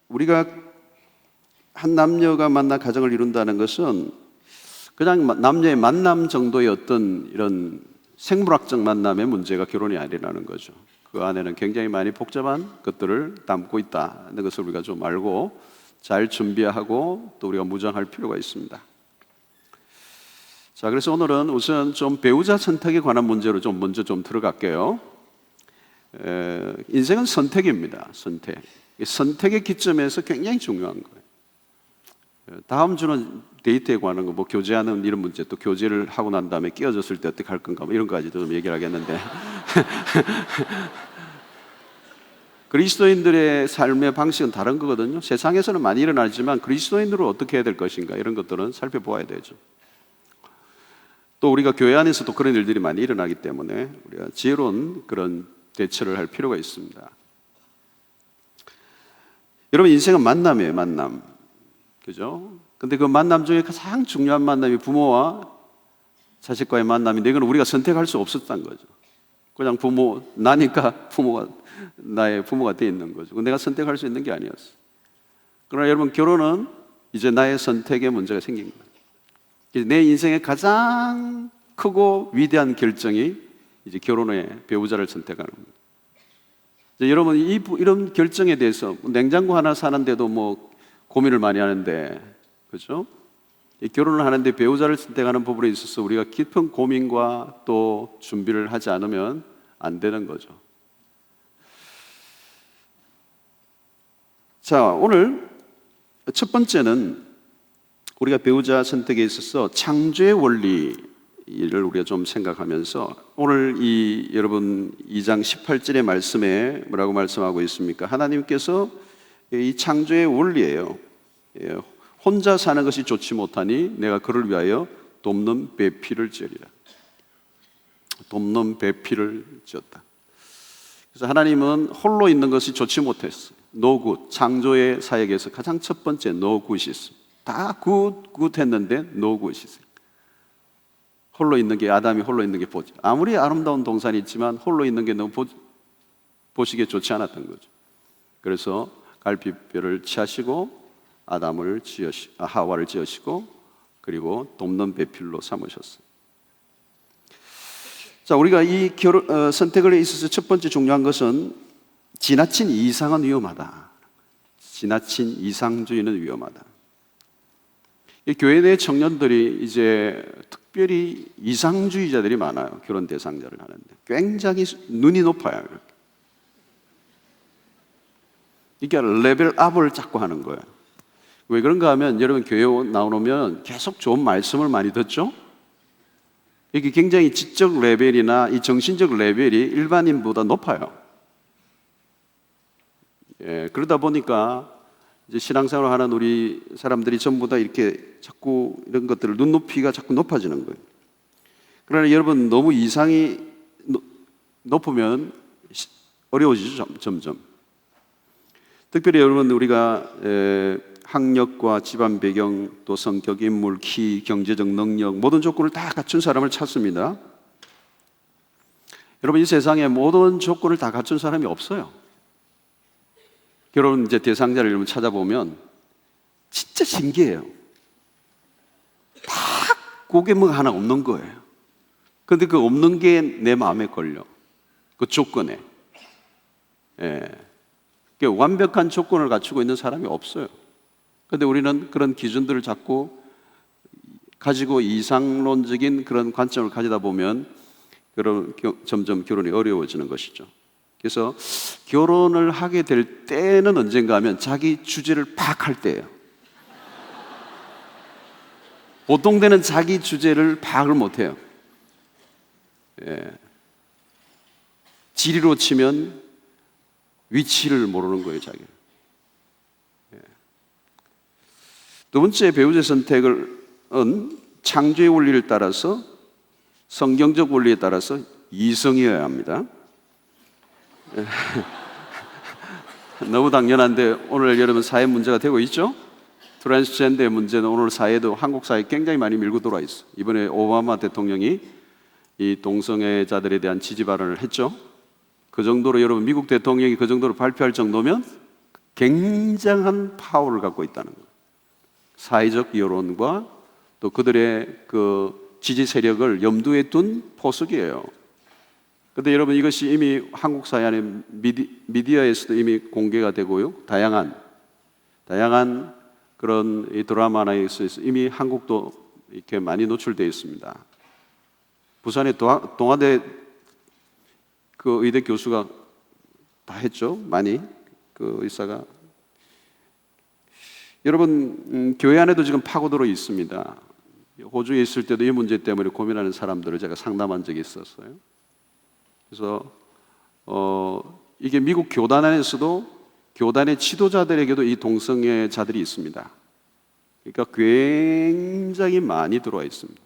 우리가 한 남녀가 만나 가정을 이룬다는 것은 그냥 남녀의 만남 정도의 어떤 이런 생물학적 만남의 문제가 결혼이 아니라는 거죠. 그 안에는 굉장히 많이 복잡한 것들을 담고 있다는 것을 우리가 좀 알고 잘 준비하고 또 우리가 무장할 필요가 있습니다. 자, 그래서 오늘은 우선 좀 배우자 선택에 관한 문제로 먼저 들어갈게요. 인생은 선택입니다. 선택의 기점에서 굉장히 중요한 거예요. 다음 주는 데이트에 관한 거, 교제하는 이런 문제, 또 교제를 하고 난 다음에 끼어졌을 때 어떻게 할 건가, 이런 거까지도 좀 얘기를 하겠는데. 그리스도인들의 삶의 방식은 다른 거거든요. 세상에서는 많이 일어나지만 그리스도인들은 어떻게 해야 될 것인가, 이런 것들은 살펴보아야 되죠. 또 우리가 교회 안에서도 그런 일들이 많이 일어나기 때문에 우리가 지혜로운 그런 대처를 할 필요가 있습니다. 여러분, 인생은 만남이에요. 만남. 그죠? 근데 그 만남 중에 가장 중요한 만남이 부모와 자식과의 만남인데, 이건 우리가 선택할 수 없었던 거죠. 그냥 나니까 나의 부모가 돼 있는 거죠. 내가 선택할 수 있는 게 아니었어. 그러나 여러분, 결혼은 이제 나의 선택에 문제가 생긴 거예요. 내 인생의 가장 크고 위대한 결정이 이제 결혼의 배우자를 선택하는 거예요. 여러분, 이런 결정에 대해서 냉장고 하나 사는데도 고민을 많이 하는데, 그렇죠? 결혼을 하는데 배우자를 선택하는 부분에 있어서 우리가 깊은 고민과 또 준비를 하지 않으면 안 되는 거죠. 자, 오늘 첫 번째는 우리가 배우자 선택에 있어서 창조의 원리를 우리가 좀 생각하면서, 오늘 여러분 2장 18절의 말씀에 뭐라고 말씀하고 있습니까? 하나님께서 이 창조의 원리예요. 혼자 사는 것이 좋지 못하니 내가 그를 위하여 돕는 배필을 지으리라. 돕는 배필을 지었다. 그래서 하나님은 홀로 있는 것이 좋지 못했어요. 노굿, 창조의 사역에서 가장 첫 번째 노굿이 있습니다. 다 굿했는데 노굿이 있어요. 홀로 있는 게, 아담이 홀로 있는 게 아무리 아름다운 동산이 있지만 홀로 있는 게 너무 보시기에 좋지 않았던 거죠. 그래서 갈빗뼈를 취하시고 하와를 지으시고, 그리고 돕는 배필로 삼으셨어요. 자, 우리가 이 선택을 있어서 첫 번째 중요한 것은 지나친 이상은 위험하다. 지나친 이상주의는 위험하다. 이 교회 내 청년들이 이제 특별히 이상주의자들이 많아요. 결혼 대상자를 하는데 굉장히 눈이 높아요. 이게 레벨업을 자꾸 하는 거예요. 왜 그런가 하면, 여러분 교회 나오면 계속 좋은 말씀을 많이 듣죠? 이게 굉장히 지적 레벨이나 이 정신적 레벨이 일반인보다 높아요. 그러다 보니까 이제 신앙생활을 하는 우리 사람들이 전부 다 이렇게 자꾸 이런 것들을 눈높이가 자꾸 높아지는 거예요. 그러나 여러분, 너무 이상이 높으면 어려워지죠, 점점. 특별히 여러분, 우리가 학력과 집안 배경, 또 성격, 인물, 키, 경제적 능력, 모든 조건을 다 갖춘 사람을 찾습니다. 여러분, 이 세상에 모든 조건을 다 갖춘 사람이 없어요. 결혼 이제 대상자를 여러분 찾아보면 진짜 신기해요. 다 그게 하나 없는 거예요. 그런데 그 없는 게 내 마음에 걸려. 그 조건에. 완벽한 조건을 갖추고 있는 사람이 없어요. 그런데 우리는 그런 기준들을 자꾸 가지고 이상론적인 그런 관점을 가지다 보면 점점 결혼이 어려워지는 것이죠. 그래서 결혼을 하게 될 때는 언젠가 하면 자기 주제를 파악할 때예요. 보통 때는 자기 주제를 파악을 못해요. 지리로 치면 위치를 모르는 거예요, 자기. 두 번째 배우자 선택은 창조의 원리를 따라서, 성경적 원리에 따라서 이성이어야 합니다. 너무 당연한데 오늘 여러분 사회 문제가 되고 있죠? 트랜스젠더의 문제는 오늘 사회도, 한국 사회에 굉장히 많이 밀고 들어와 있어. 이번에 오바마 대통령이 이 동성애자들에 대한 지지 발언을 했죠. 그 정도로, 여러분 미국 대통령이 그 정도로 발표할 정도면 굉장한 파워를 갖고 있다는 거예요. 사회적 여론과 또 그들의 그 지지 세력을 염두에 둔 포석이에요. 그런데 여러분, 이것이 이미 한국 사회 안에 미디어에서도 이미 공개가 되고요. 다양한 그런 이 드라마나 있어서 이미 한국도 이렇게 많이 노출되어 있습니다. 부산의 동아대 그 의대 교수가 다 했죠. 많이 그 의사가. 여러분, 교회 안에도 지금 파고들어 있습니다. 호주에 있을 때도 이 문제 때문에 고민하는 사람들을 제가 상담한 적이 있었어요. 그래서 이게 미국 교단 안에서도 교단의 지도자들에게도 이 동성애자들이 있습니다. 그러니까 굉장히 많이 들어와 있습니다.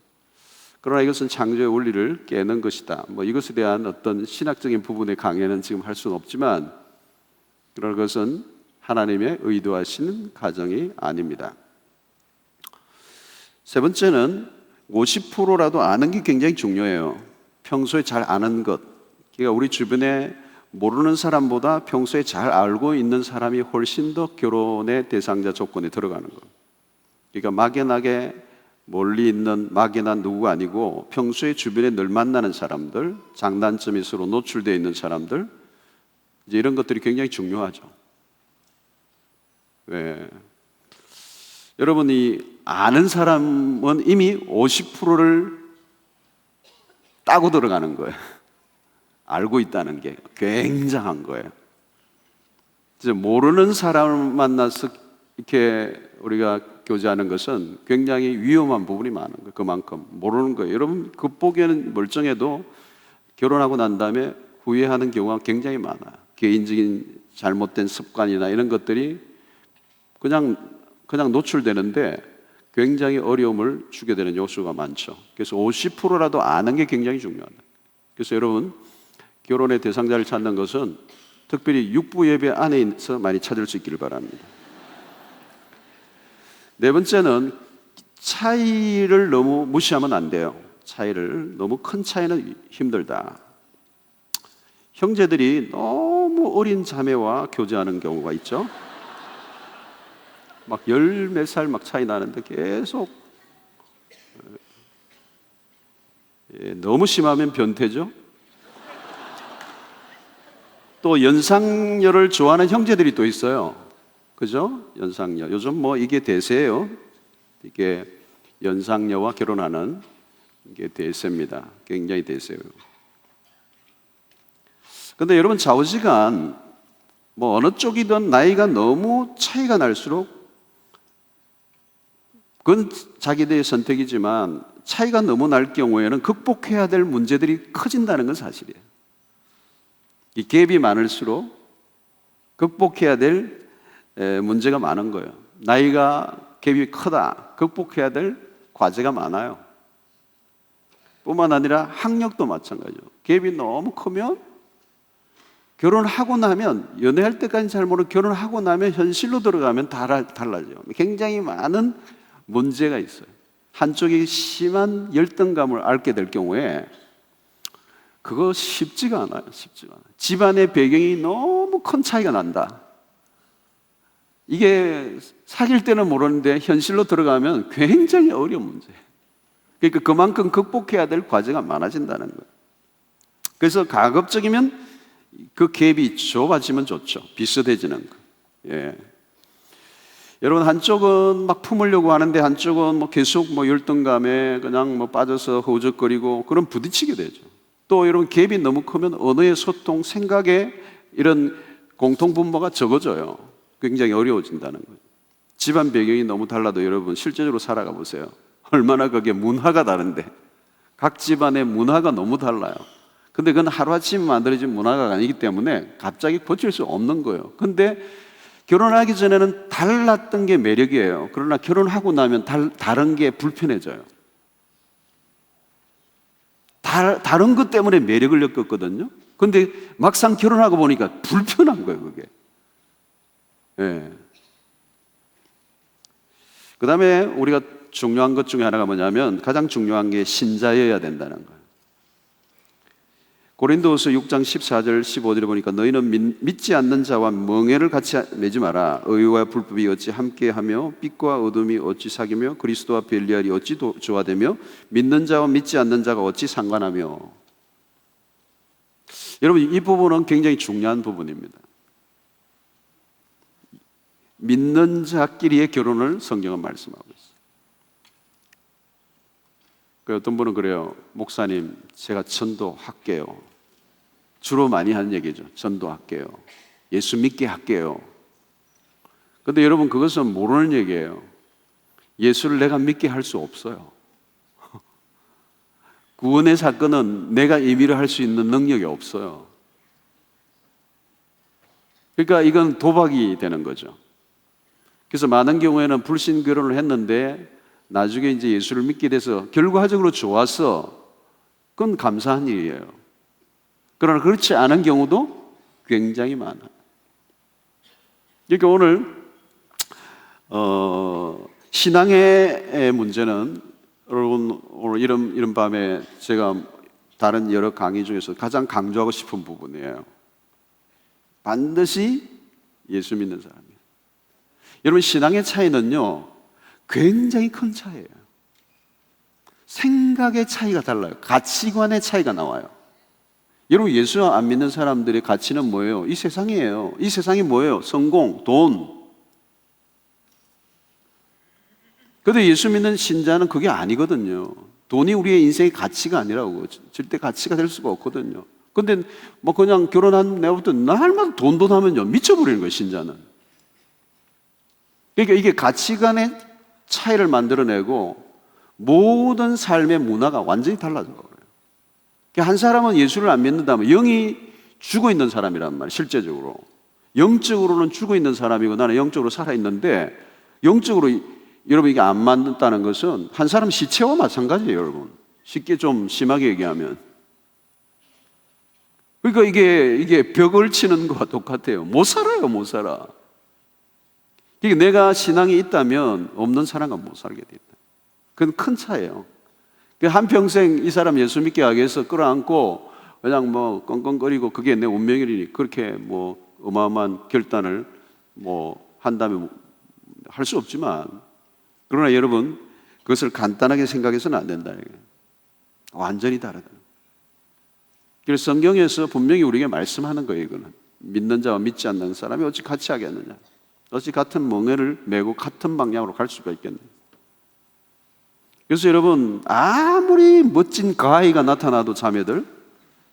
그러나 이것은 창조의 원리를 깨는 것이다. 뭐 이것에 대한 어떤 신학적인 부분의 강해는 지금 할 수는 없지만, 그러나 그것은 하나님의 의도하시는 가정이 아닙니다. 세 번째는 50%라도 아는 게 굉장히 중요해요. 평소에 잘 아는 것. 그러니까 우리 주변에 모르는 사람보다 평소에 잘 알고 있는 사람이 훨씬 더 결혼의 대상자 조건에 들어가는 거예요. 그러니까 막연하게 멀리 있는 막연한 누구가 아니고 평소에 주변에 늘 만나는 사람들, 장단점이 서로 노출되어 있는 사람들, 이제 이런 것들이 굉장히 중요하죠. 왜? 여러분이 아는 사람은 이미 50%를 따고 들어가는 거예요. 알고 있다는 게 굉장한 거예요. 이제 모르는 사람을 만나서 이렇게 우리가 교제하는 것은 굉장히 위험한 부분이 많은 거예요. 그만큼 모르는 거예요. 여러분, 겉보기에는 멀쩡해도 결혼하고 난 다음에 후회하는 경우가 굉장히 많아요. 개인적인 잘못된 습관이나 이런 것들이 그냥 노출되는데 굉장히 어려움을 주게 되는 요소가 많죠. 그래서 50%라도 아는 게 굉장히 중요하다. 그래서 여러분, 결혼의 대상자를 찾는 것은 특별히 육부 예배 안에서 많이 찾을 수 있기를 바랍니다. 네 번째는 차이를 너무 무시하면 안 돼요. 차이를, 너무 큰 차이는 힘들다. 형제들이 너무 어린 자매와 교제하는 경우가 있죠. 막 10몇 살 막 차이 나는데 계속, 너무 심하면 변태죠. 또 연상녀를 좋아하는 형제들이 또 있어요. 그죠? 연상녀. 요즘 뭐 이게 대세예요. 이게 연상녀와 결혼하는 이게 대세입니다. 굉장히 대세예요. 근데 여러분, 좌우지간 뭐 어느 쪽이든 나이가 너무 차이가 날수록 그건 자기들의 선택이지만 차이가 너무 날 경우에는 극복해야 될 문제들이 커진다는 건 사실이에요. 이 갭이 많을수록 극복해야 될 문제가 많은 거예요. 나이가 갭이 크다, 극복해야 될 과제가 많아요. 뿐만 아니라 학력도 마찬가지죠. 갭이 너무 크면 결혼하고 나면, 연애할 때까지 잘 모르고 결혼하고 나면 현실로 들어가면 달라져요. 굉장히 많은 문제가 있어요. 한쪽이 심한 열등감을 앓게 될 경우에 그거 쉽지가 않아요. 집안의 배경이 너무 큰 차이가 난다. 이게 사귈 때는 모르는데 현실로 들어가면 굉장히 어려운 문제예요. 그러니까 그만큼 극복해야 될 과제가 많아진다는 거예요. 그래서 가급적이면 그 갭이 좁아지면 좋죠. 비슷해지는 거. 예. 여러분, 한쪽은 막 품으려고 하는데 한쪽은 뭐 계속 뭐 열등감에 그냥 뭐 빠져서 허우적거리고, 그럼 부딪히게 되죠. 또 이런 갭이 너무 크면 언어의 소통, 생각의 이런 공통분모가 적어져요. 굉장히 어려워진다는 거예요. 집안 배경이 너무 달라도 여러분 실제적으로 살아가 보세요. 얼마나 그게 문화가 다른데, 각 집안의 문화가 너무 달라요. 근데 그건 하루아침에 만들어진 문화가 아니기 때문에 갑자기 고칠 수 없는 거예요. 근데 결혼하기 전에는 달랐던 게 매력이에요. 그러나 결혼하고 나면 다른 게 불편해져요. 다른 것 때문에 매력을 느꼈거든요. 근데 막상 결혼하고 보니까 불편한 거예요, 그게. 예. 그 다음에 우리가 중요한 것 중에 하나가 뭐냐면, 가장 중요한 게 신자여야 된다는 거예요. 고린도후서 6장 14절 15절에 보니까 너희는 믿지 않는 자와 멍에를 같이 매지 마라. 의와 불법이 어찌 함께하며 빛과 어둠이 어찌 사귀며 그리스도와 벨리알이 어찌 조화되며 믿는 자와 믿지 않는 자가 어찌 상관하며. 여러분, 이 부분은 굉장히 중요한 부분입니다. 믿는 자끼리의 결혼을 성경은 말씀하고 있어요. 어떤 분은 그래요. 목사님, 제가 전도할게요. 주로 많이 하는 얘기죠. 전도할게요. 예수 믿게 할게요. 그런데 여러분, 그것은 모르는 얘기예요. 예수를 내가 믿게 할 수 없어요. 구원의 사건은 내가 임의로 할 수 있는 능력이 없어요. 그러니까 이건 도박이 되는 거죠. 그래서 많은 경우에는 불신 결혼을 했는데 나중에 이제 예수를 믿게 돼서 결과적으로 좋아서 그건 감사한 일이에요. 그러나 그렇지 않은 경우도 굉장히 많아요. 그러니까 오늘 신앙의 문제는 여러분 오늘 이런 밤에 제가 다른 여러 강의 중에서 가장 강조하고 싶은 부분이에요. 반드시 예수 믿는 사람이에요. 여러분, 신앙의 차이는요 굉장히 큰 차이예요. 생각의 차이가 달라요. 가치관의 차이가 나와요. 여러분, 예수 안 믿는 사람들의 가치는 뭐예요? 이 세상이에요. 이 세상이 뭐예요? 성공, 돈. 그런데 예수 믿는 신자는 그게 아니거든요. 돈이 우리의 인생의 가치가 아니라고. 절대 가치가 될 수가 없거든요. 근데 뭐 그냥 결혼한 내부터 날마다 돈 하면요 미쳐버리는 거예요, 신자는. 그러니까 이게 가치관의 차이를 만들어내고 모든 삶의 문화가 완전히 달라져요. 한 사람은 예수를 안 믿는다면 영이 죽어 있는 사람이란 말이에요. 실제적으로 영적으로는 죽어 있는 사람이고 나는 영적으로 살아있는데, 영적으로 여러분 이게 안 맞는다는 것은 한 사람 시체와 마찬가지예요. 여러분, 쉽게 좀 심하게 얘기하면. 그러니까 이게 벽을 치는 것과 똑같아요. 못 살아요, 못 살아. 그러니까 내가 신앙이 있다면 없는 사람과 못 살게 된다. 그건 큰 차이예요. 한평생 이 사람 예수 믿게 하기 위해서 끌어안고 그냥 뭐 끙끙거리고 그게 내 운명이니 그렇게 뭐 어마어마한 결단을 뭐 한다면 할 수 없지만, 그러나 여러분 그것을 간단하게 생각해서는 안 된다. 완전히 다르다. 그래서 성경에서 분명히 우리에게 말씀하는 거예요. 이거는 믿는 자와 믿지 않는 사람이 어찌 같이 하겠느냐. 어찌 같은 멍에를 메고 같은 방향으로 갈 수가 있겠느냐. 그래서 여러분, 아무리 멋진 가이가 나타나도 자매들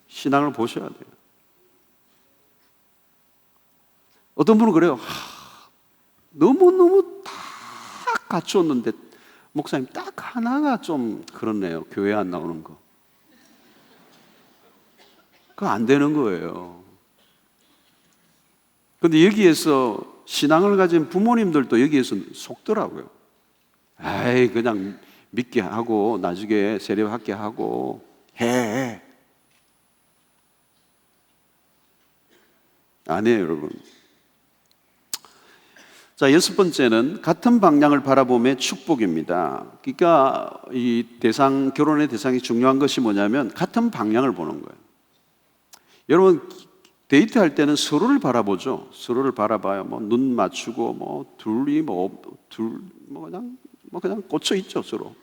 신앙을 보셔야 돼요. 어떤 분은 그래요. 너무너무 다 갖추었는데 목사님 딱 하나가 좀 그렇네요. 교회 안 나오는 거. 그거 안 되는 거예요. 그런데 여기에서 신앙을 가진 부모님들도 여기에서 속더라고요. 아이, 그냥 믿게 하고 나중에 세례받게 하고 해. 아니에요, 여러분. 자, 6번째는 같은 방향을 바라봄의 축복입니다. 그러니까 이 결혼의 대상이 중요한 것이 뭐냐면 같은 방향을 보는 거예요. 여러분, 데이트할 때는 서로를 바라보죠. 서로를 바라봐요. 뭐 눈 맞추고 뭐 둘이 그냥 꽂혀 있죠, 서로.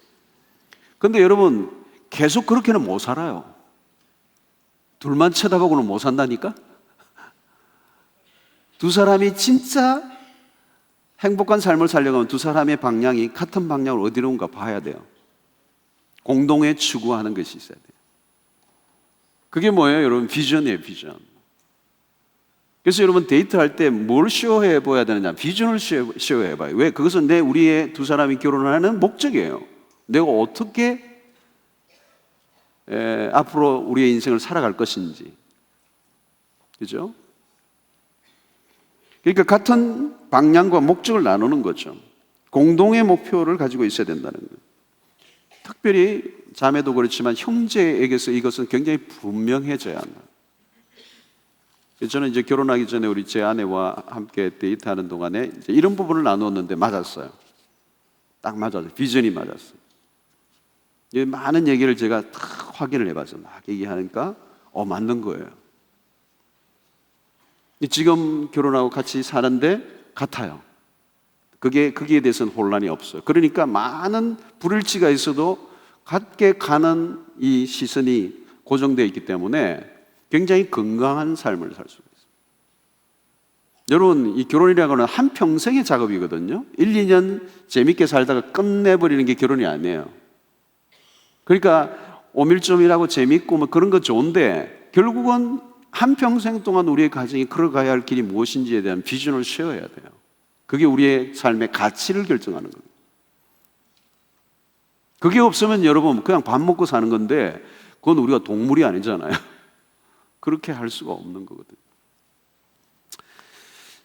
근데 여러분, 계속 그렇게는 못 살아요. 둘만 쳐다보고는 못 산다니까? 두 사람이 진짜 행복한 삶을 살려면 두 사람의 방향이 같은 방향으로 어디로 온가 봐야 돼요. 공동에 추구하는 것이 있어야 돼요. 그게 뭐예요, 여러분? 비전이에요, 비전. 그래서 여러분, 데이트할 때 뭘 쇼해 보여야 되느냐? 비전을 쇼해 봐요. 왜? 그것은 우리의 두 사람이 결혼하는 목적이에요. 내가 어떻게 앞으로 우리의 인생을 살아갈 것인지. 그죠? 그러니까 같은 방향과 목적을 나누는 거죠. 공동의 목표를 가지고 있어야 된다는 거예요. 특별히 자매도 그렇지만 형제에게서 이것은 굉장히 분명해져야 합니다. 저는 이제 결혼하기 전에 우리 제 아내와 함께 데이트하는 동안에 이제 이런 부분을 나누었는데 맞았어요. 딱 맞았어요. 비전이 맞았어요. 많은 얘기를 제가 다 확인을 해봤어요. 막 얘기하니까 맞는 거예요. 지금 결혼하고 같이 사는데 같아요. 거기에 대해서는 혼란이 없어요. 그러니까 많은 불일치가 있어도 같게 가는 이 시선이 고정되어 있기 때문에 굉장히 건강한 삶을 살 수가 있어요. 여러분, 이 결혼이라고 하는 한평생의 작업이거든요. 1, 2년 재밌게 살다가 끝내버리는 게 결혼이 아니에요. 그러니까 오밀조밀하고 재밌고 뭐 그런 거 좋은데 결국은 한평생 동안 우리의 가정이 걸어가야 할 길이 무엇인지에 대한 비전을 세워야 돼요. 그게 우리의 삶의 가치를 결정하는 겁니다. 그게 없으면 여러분 그냥 밥 먹고 사는 건데 그건 우리가 동물이 아니잖아요. 그렇게 할 수가 없는 거거든요.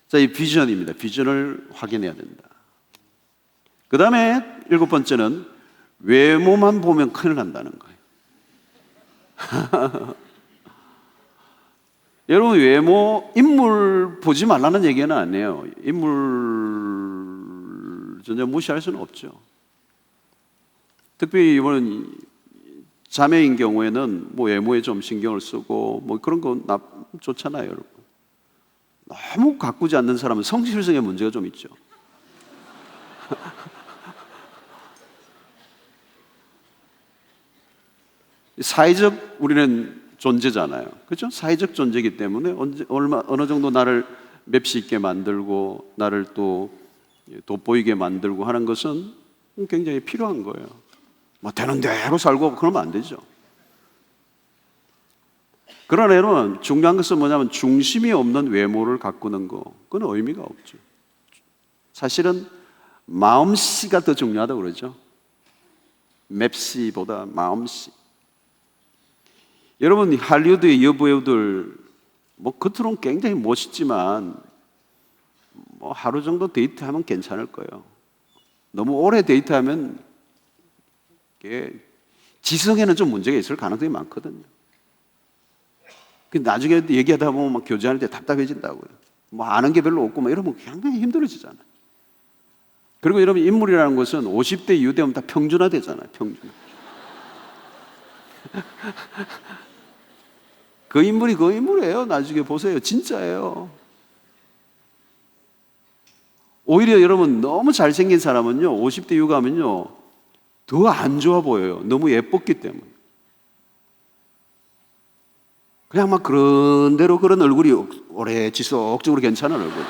자, 이 비전입니다. 비전을 확인해야 된다. 그 다음에 7번째는 외모만 보면 큰일 난다는 거예요. 여러분, 외모, 인물 보지 말라는 얘기는 아니에요. 인물 전혀 무시할 수는 없죠. 특별히 이번 자매인 경우에는 뭐 외모에 좀 신경을 쓰고 뭐 그런 거 좋잖아요, 여러분. 너무 가꾸지 않는 사람은 성실성에 문제가 좀 있죠. 사회적 우리는 존재잖아요. 그렇죠? 사회적 존재이기 때문에 어느 정도 나를 맵시 있게 만들고 나를 또 돋보이게 만들고 하는 것은 굉장히 필요한 거예요. 뭐 되는 대로 살고 그러면 안 되죠. 그러나 여러분, 중요한 것은 뭐냐면 중심이 없는 외모를 가꾸는 거, 그건 의미가 없죠. 사실은 마음씨가 더 중요하다고 그러죠. 맵씨보다 마음씨. 여러분, 할리우드의 여배우들 뭐 겉으로는 굉장히 멋있지만 뭐 하루 정도 데이트하면 괜찮을 거예요. 너무 오래 데이트하면 지성에는 좀 문제가 있을 가능성이 많거든요. 나중에 얘기하다 보면 막 교제할 때 답답해진다고요. 뭐 아는 게 별로 없고 막 이러면 굉장히 힘들어지잖아요. 그리고 여러분, 인물이라는 것은 50대 이후 되면 다 평준화되잖아요. 평준. 그 인물이 그 인물이에요. 나중에 보세요. 진짜예요. 오히려 여러분, 너무 잘생긴 사람은요 50대 이후 가면요 더 안 좋아 보여요. 너무 예뻤기 때문에. 그냥 막 그런 대로 그런 얼굴이 오래 지속적으로 괜찮은 얼굴.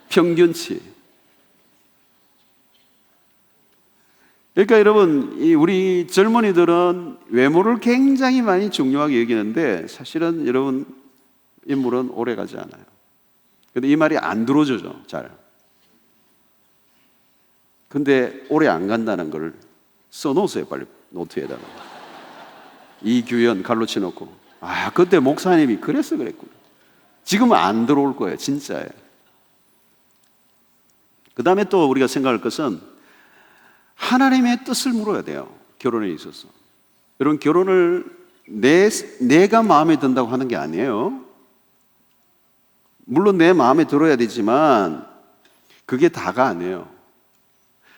평균치. 그러니까 여러분, 우리 젊은이들은 외모를 굉장히 많이 중요하게 여기는데 사실은 여러분, 인물은 오래 가지 않아요. 근데 이 말이 안 들어오죠, 잘. 근데 오래 안 간다는 걸 써놓으세요, 빨리 노트에다가. 이규현 갈로 치놓고. 그때 목사님이 그래서 그랬구나. 지금은 안 들어올 거예요, 진짜예요. 그 다음에 또 우리가 생각할 것은 하나님의 뜻을 물어야 돼요. 결혼에 있어서. 여러분, 결혼을 내가 마음에 든다고 하는 게 아니에요. 물론 내 마음에 들어야 되지만 그게 다가 아니에요.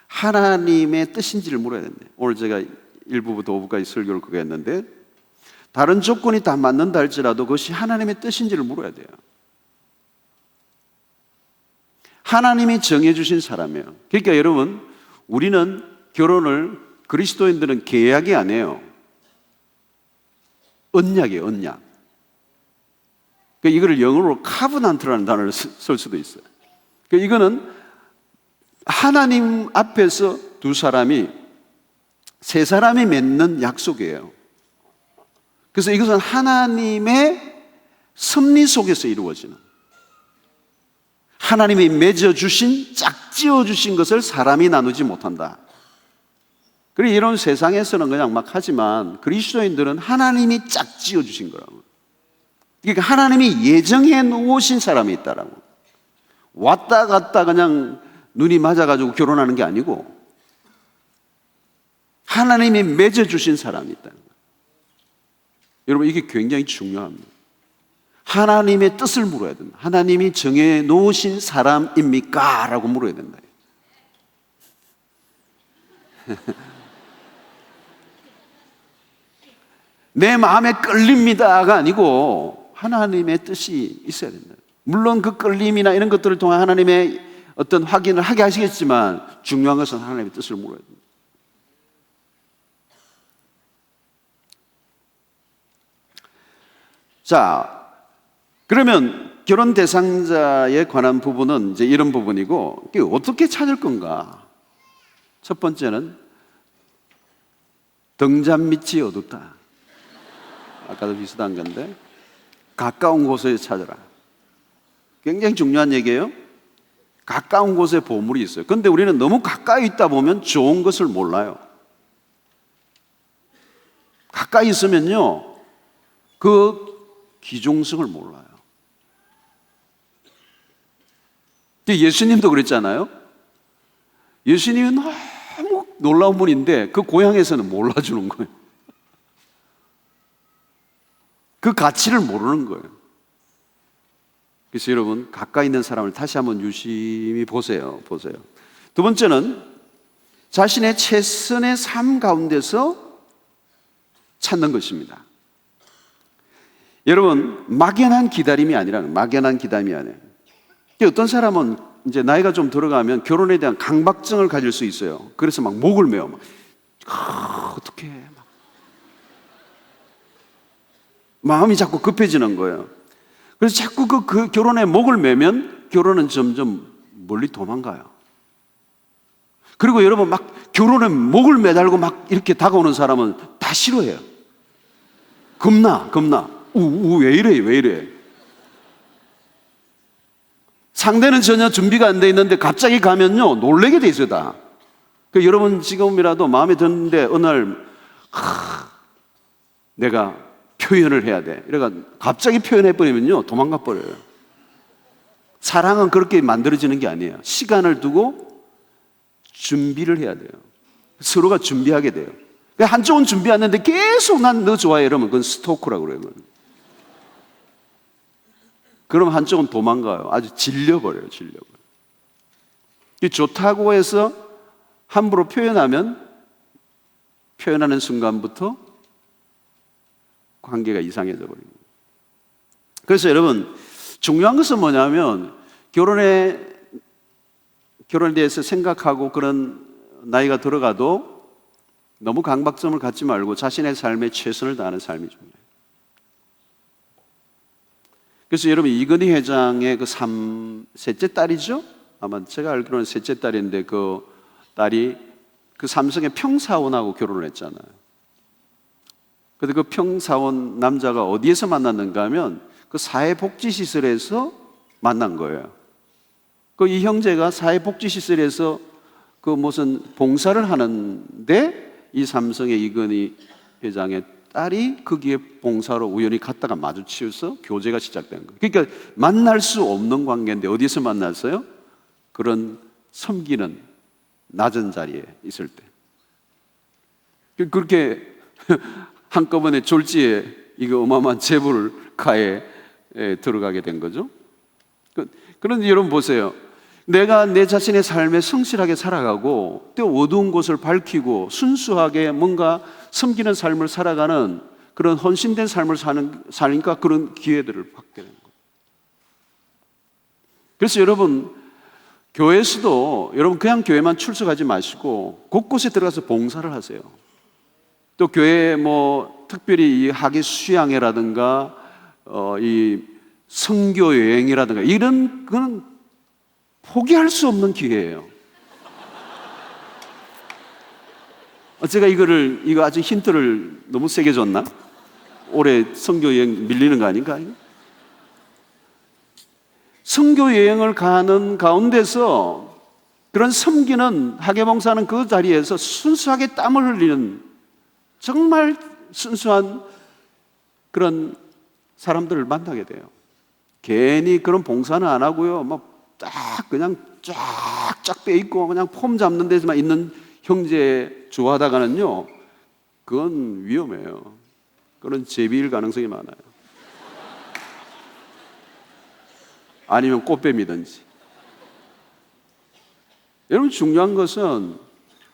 하나님의 뜻인지를 물어야 된대요. 오늘 제가 1부부터 5부까지 설교를 그거 했는데 다른 조건이 다 맞는다 할지라도 그것이 하나님의 뜻인지를 물어야 돼요. 하나님이 정해주신 사람이에요. 그러니까 여러분, 우리는 결혼을 그리스도인들은 계약이 아니에요. 언약이에요, 언약. 이거를 영어로 카브넌트라는 단어를 쓸 수도 있어요. 이거는 하나님 앞에서 세 사람이 맺는 약속이에요. 그래서 이것은 하나님의 섭리 속에서 이루어지는, 하나님이 맺어주신, 짝지어주신 것을 사람이 나누지 못한다. 그리고 이런 세상에서는 그냥 막 하지만 그리스도인들은 하나님이 짝지어주신 거라고. 그러니까 하나님이 예정해 놓으신 사람이 있다라고. 왔다 갔다 그냥 눈이 맞아가지고 결혼하는 게 아니고 하나님이 맺어주신 사람이 있다는 거예요. 여러분, 이게 굉장히 중요합니다. 하나님의 뜻을 물어야 된다. 하나님이 정해 놓으신 사람입니까? 라고 물어야 된다. 내 마음에 끌립니다가 아니고 하나님의 뜻이 있어야 된다. 물론 그 끌림이나 이런 것들을 통해 하나님의 어떤 확인을 하게 하시겠지만 중요한 것은 하나님의 뜻을 물어야 됩니다. 자, 그러면 결혼 대상자에 관한 부분은 이제 이런 부분이고, 어떻게 찾을 건가? 첫 번째는 등잔 밑이 어둡다. 아까도 비슷한 건데, 가까운 곳에 찾아라. 굉장히 중요한 얘기예요. 가까운 곳에 보물이 있어요. 그런데 우리는 너무 가까이 있다 보면 좋은 것을 몰라요. 가까이 있으면요, 그 기중성을 몰라요. 예수님도 그랬잖아요. 예수님은 너무 놀라운 분인데 그 고향에서는 몰라주는 거예요. 그 가치를 모르는 거예요. 그래서 여러분, 가까이 있는 사람을 다시 한번 유심히 보세요. 두 번째는 자신의 최선의 삶 가운데서 찾는 것입니다. 여러분, 막연한 기다림이 아니라 어떤 사람은 이제 나이가 좀 들어가면 결혼에 대한 강박증을 가질 수 있어요. 그래서 막 목을 메어. 어떻게 마음이 자꾸 급해지는 거예요. 그래서 자꾸 그 결혼에 목을 매면 결혼은 점점 멀리 도망가요. 그리고 여러분, 막 결혼에 목을 매달고 막 이렇게 다가오는 사람은 다 싫어해요. 겁나. 왜 이래. 상대는 전혀 준비가 안 돼 있는데 갑자기 가면요, 놀래게 돼 있어요, 다. 여러분, 지금이라도 마음에 드는데 어느 날 내가 표현을 해야 돼. 이래가 갑자기 표현해버리면요, 도망가 버려요. 사랑은 그렇게 만들어지는 게 아니에요. 시간을 두고 준비를 해야 돼요. 서로가 준비하게 돼요. 한쪽은 준비하는데 계속 난 너 좋아해 이러면 그건 스토커라고 그래요. 그럼 한쪽은 도망가요. 아주 질려버려요. 좋다고 해서 함부로 표현하는 순간부터 관계가 이상해져 버립니다. 그래서 여러분, 중요한 것은 뭐냐면 결혼에 대해서 생각하고 그런 나이가 들어가도 너무 강박점을 갖지 말고 자신의 삶에 최선을 다하는 삶이 중요해요. 그래서 여러분, 이건희 회장의 셋째 딸이죠? 아마 제가 알기로는 셋째 딸인데 그 딸이 그 삼성의 평사원하고 결혼을 했잖아요. 근데 그 평사원 남자가 어디에서 만났는가 하면 그 사회복지시설에서 만난 거예요. 이 형제가 사회복지시설에서 그 무슨 봉사를 하는데 이 삼성의 이건희 회장의 딸이 거기에 봉사로 우연히 갔다가 마주치어서 교제가 시작된 거예요. 그러니까 만날 수 없는 관계인데 어디서 만났어요? 그런 섬기는 낮은 자리에 있을 때. 그렇게 한꺼번에 졸지에 이거 어마어마한 재물가에 들어가게 된 거죠. 그런데 여러분 보세요. 내가 내 자신의 삶에 성실하게 살아가고 또 어두운 곳을 밝히고 순수하게 뭔가 섬기는 삶을 살아가는 그런 헌신된 삶을 사니까 그런 기회들을 받게 되는 거예요. 그래서 여러분, 교회에서도 여러분 그냥 교회만 출석하지 마시고 곳곳에 들어가서 봉사를 하세요. 또 교회에 특별히 이 학예 수양회라든가 이 선교 여행이라든가 이런 그건 포기할 수 없는 기회예요. 제가 이거 아주 힌트를 너무 세게 줬나? 올해 선교 여행 밀리는 거 아닌가? 선교 여행을 가는 가운데서 그런 섬기는 학예봉사는 그 자리에서 순수하게 땀을 흘리는 정말 순수한 그런 사람들을 만나게 돼요. 괜히 그런 봉사는 안 하고요. 그냥 쫙 빼있고 그냥 폼 잡는 데서만 있는 형제 좋아하다가는요, 그건 위험해요. 그런 제비일 가능성이 많아요. 아니면 꽃뱀이든지. 여러분, 중요한 것은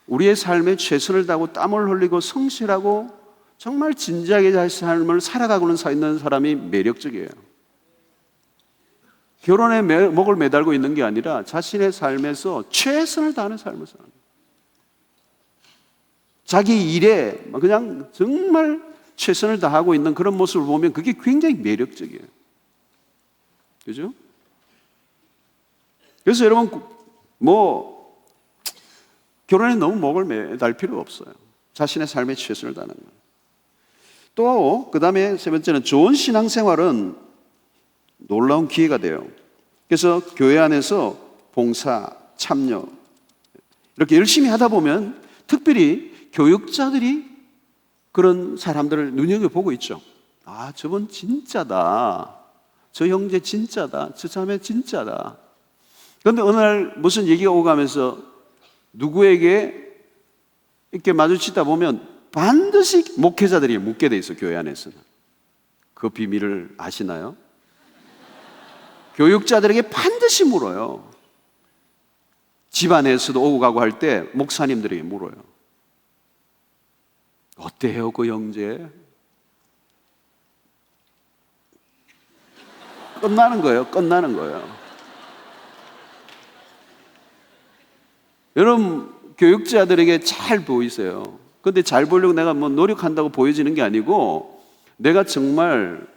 우리의 삶에 최선을 다하고 땀을 흘리고 성실하고 정말 진지하게 자신의 삶을 살아가고는 서 있는 사람이 매력적이에요. 결혼에 목을 매달고 있는 게 아니라 자신의 삶에서 최선을 다하는 삶을 사는 거예요. 자기 일에 그냥 정말 최선을 다하고 있는 그런 모습을 보면 그게 굉장히 매력적이에요. 그죠? 그래서 여러분, 결혼에 너무 목을 매달 필요 없어요. 자신의 삶에 최선을 다하는 거예요. 또, 그 다음에 세 번째는 좋은 신앙생활은 놀라운 기회가 돼요. 그래서 교회 안에서 봉사, 참여, 이렇게 열심히 하다 보면 특별히 교육자들이 그런 사람들을 눈여겨보고 있죠. 아, 저분 진짜다. 저 형제 진짜다. 저 자매 진짜다. 그런데 어느 날 무슨 얘기가 오고 가면서 누구에게 이렇게 마주치다 보면 반드시 목회자들이 묻게 돼 있어, 교회 안에서는. 그 비밀을 아시나요? 교육자들에게 반드시 물어요. 집안에서도 오고 가고 할 때 목사님들에게 물어요. 어때요, 그 형제? 끝나는 거예요. 여러분, 교육자들에게 잘 보이세요. 근데 잘 보려고 내가 노력한다고 보여지는 게 아니고, 내가 정말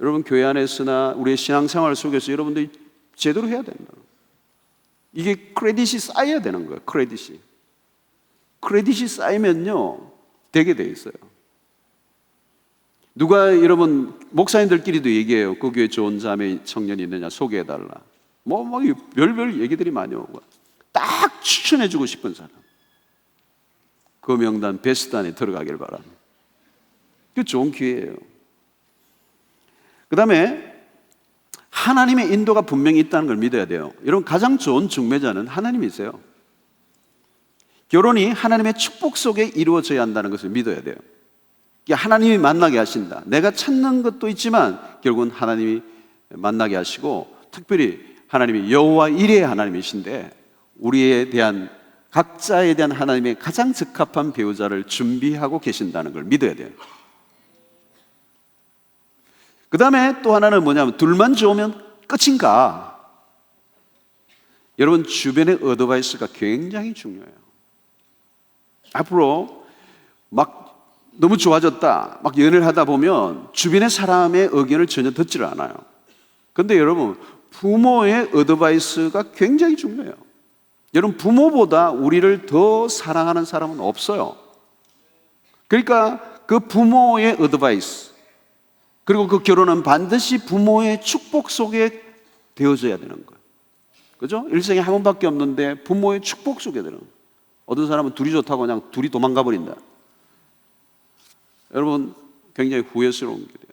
여러분 교회 안에서나 우리의 신앙생활 속에서 여러분들이 제대로 해야 된다. 이게 크레딧이 쌓여야 되는 거예요. 크레딧이 쌓이면요 되게 돼 있어요. 누가 여러분 목사님들끼리도 얘기해요. 그 교회 좋은 자매 청년이 있느냐 소개해달라. 별별 얘기들이 많이 오고 딱 추천해주고 싶은 사람, 그 명단 베스트 안에 들어가길 바랍니다. 그게 좋은 기회예요. 그 다음에 하나님의 인도가 분명히 있다는 걸 믿어야 돼요. 여러분, 가장 좋은 중매자는 하나님이세요. 결혼이 하나님의 축복 속에 이루어져야 한다는 것을 믿어야 돼요. 하나님이 만나게 하신다. 내가 찾는 것도 있지만 결국은 하나님이 만나게 하시고, 특별히 하나님이 여호와 이레의 하나님이신데 우리에 대한, 각자에 대한 하나님의 가장 적합한 배우자를 준비하고 계신다는 걸 믿어야 돼요. 그 다음에 또 하나는 뭐냐면, 둘만 좋으면 끝인가? 여러분, 주변의 어드바이스가 굉장히 중요해요. 앞으로 너무 좋아졌다, 연애를 하다 보면 주변의 사람의 의견을 전혀 듣지를 않아요. 그런데 여러분, 부모의 어드바이스가 굉장히 중요해요. 여러분, 부모보다 우리를 더 사랑하는 사람은 없어요. 그러니까 그 부모의 어드바이스, 그리고 그 결혼은 반드시 부모의 축복 속에 되어져야 되는 거예요. 그죠? 일생에 한 번밖에 없는데 부모의 축복 속에 되는 거예요. 어떤 사람은 둘이 좋다고 그냥 둘이 도망가 버린다. 여러분, 굉장히 후회스러운 게 돼요.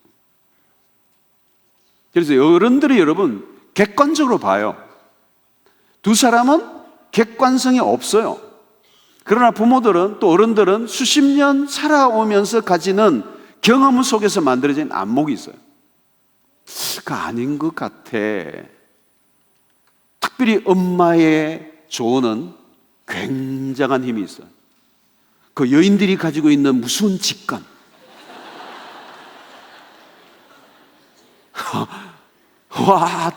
그래서 어른들이 여러분 객관적으로 봐요. 두 사람은 객관성이 없어요. 그러나 부모들은, 또 어른들은 수십 년 살아오면서 가지는 경험 속에서 만들어진 안목이 있어요. 그 아닌 것 같아. 특별히 엄마의 조언은 굉장한 힘이 있어요. 그 여인들이 가지고 있는 무서운 직감. 와,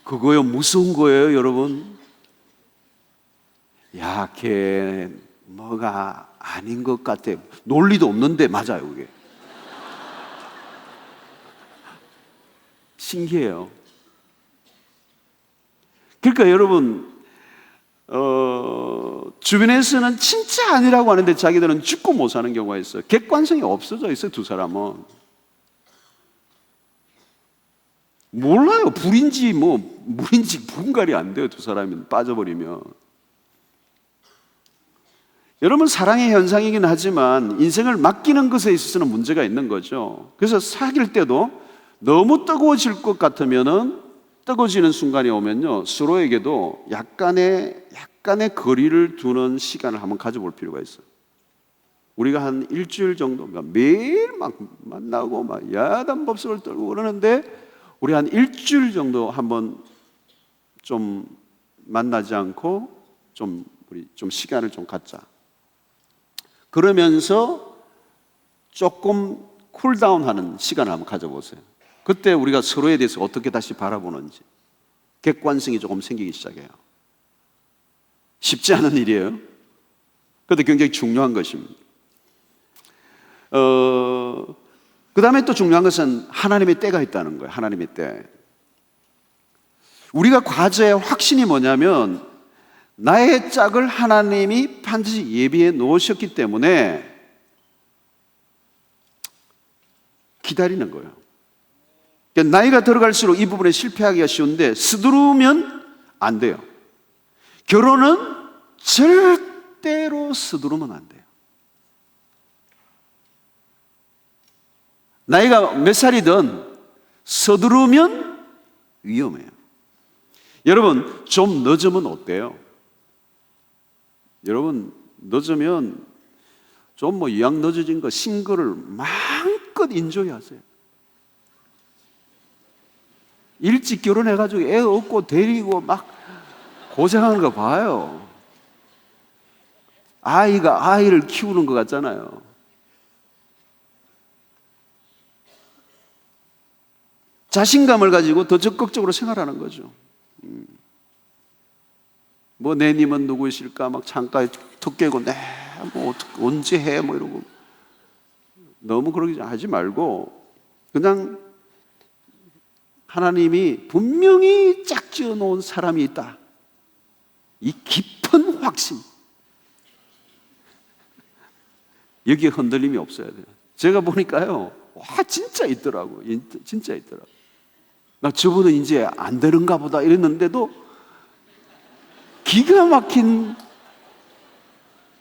그거요, 무서운 거예요, 여러분. 야, 걔 뭐가 아닌 것 같아. 논리도 없는데 맞아요, 그게. 신기해요. 그러니까 여러분, 주변에서는 진짜 아니라고 하는데 자기들은 죽고 못 사는 경우가 있어요. 객관성이 없어져 있어요, 두 사람은. 몰라요. 불인지 물인지 분갈이 안 돼요, 두 사람이 빠져버리면. 여러분, 사랑의 현상이긴 하지만 인생을 맡기는 것에 있어서는 문제가 있는 거죠. 그래서 사귈 때도 너무 뜨거워질 것 같으면은, 뜨거워지는 순간이 오면요, 서로에게도 약간의 거리를 두는 시간을 한번 가져볼 필요가 있어요. 우리가 한 일주일 정도 매일 만나고 야단법석을 떨고 그러는데, 우리 한 일주일 정도 한번 좀 만나지 않고 우리 좀 시간을 좀 갖자. 그러면서 조금 쿨다운하는 시간을 한번 가져보세요. 그때 우리가 서로에 대해서 어떻게 다시 바라보는지 객관성이 조금 생기기 시작해요. 쉽지 않은 일이에요. 그런데 굉장히 중요한 것입니다. 그 다음에 또 중요한 것은 하나님의 때가 있다는 거예요. 하나님의 때. 우리가 과제의 확신이 뭐냐면 나의 짝을 하나님이 반드시 예비해 놓으셨기 때문에 기다리는 거예요. 그러니까 나이가 들어갈수록 이 부분에 실패하기가 쉬운데 서두르면 안 돼요. 결혼은 절대로 서두르면 안 돼요. 나이가 몇 살이든 서두르면 위험해요. 여러분, 좀 늦으면 어때요? 여러분, 늦으면 좀 이왕 늦어진 거 싱글을 마음껏 인조이 하세요. 일찍 결혼해가지고 애 얻고 데리고 막 고생하는 거 봐요. 아이가 아이를 키우는 것 같잖아요. 자신감을 가지고 더 적극적으로 생활하는 거죠. 뭐 내님은 누구이실까 막 창가에 턱 깨고 뭐 언제 해 뭐 이러고 너무 그러지 하지 말고 그냥 하나님이 분명히 짝지어 놓은 사람이 있다. 이 깊은 확신. 여기에 흔들림이 없어야 돼요. 제가 보니까요, 와, 진짜 있더라고. 진짜 있더라고. 나 저분은 이제 안 되는가 보다 이랬는데도 기가 막힌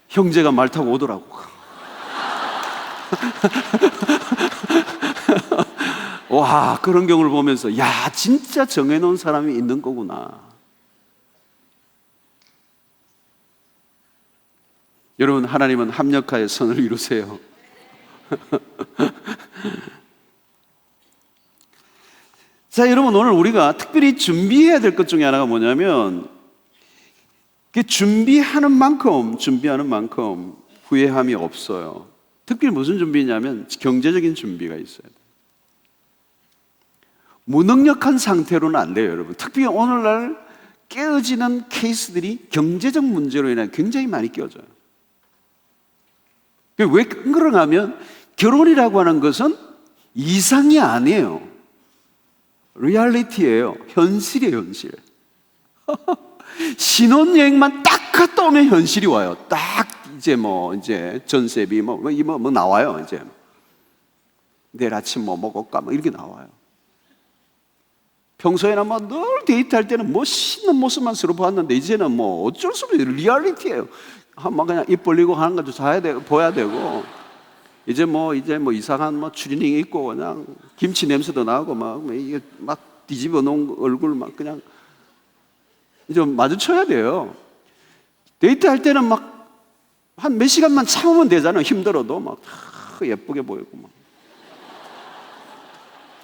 형제가 말 타고 오더라고. 와, 그런 경우를 보면서 야, 진짜 정해놓은 사람이 있는 거구나. 여러분, 하나님은 합력하여 선을 이루세요. 자, 여러분, 오늘 우리가 특별히 준비해야 될 것 중에 하나가 뭐냐면 준비하는 만큼 후회함이 없어요. 특별히 무슨 준비냐면 경제적인 준비가 있어야 돼요. 무능력한 상태로는 안 돼요, 여러분. 특별히 오늘날 깨어지는 케이스들이 경제적 문제로 인해 굉장히 많이 깨어져요. 왜 그런가 하면 결혼이라고 하는 것은 이상이 아니에요. 리얼리티예요. 현실이에요, 현실. 신혼여행만 딱 갔다 오면 현실이 와요. 딱 이제 전세비 뭐 나와요. 이제 내일 아침 뭐 먹을까 뭐 이렇게 나와요. 평소에는 뭐 늘 데이트할 때는 멋있는 모습만 서로 보았는데 이제는 뭐 어쩔 수 없어요. 리얼리티예요. 막 그냥 입 벌리고 하는 것도 보야 되고 이제 이상한 추리닝 입고 그냥 김치 냄새도 나고 이게 막 뒤집어 놓은 얼굴 막 그냥 이제 마주쳐야 돼요. 데이트할 때는 막 한 몇 시간만 참으면 되잖아요. 힘들어도 막 예쁘게 보이고 막